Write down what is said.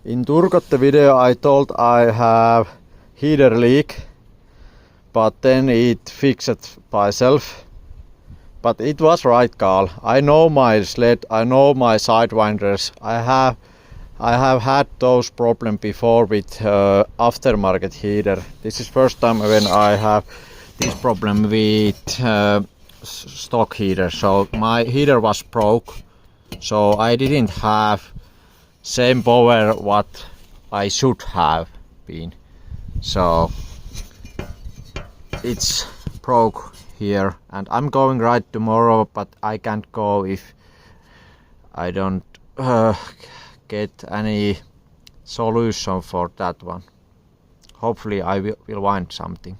In Turcotte video I told I have heater leak, but then it fixed by itself. But it was right, Carl. I know my sled, I know my sidewinders. I have had those problems before with aftermarket heater. This is first time when I have this problem with stock heater. So my heater was broke, so I didn't have same power what I should have been. So it's broke here, and I'm going right tomorrow, but I can't go if I don't get any solution for that one. Hopefully I will find something.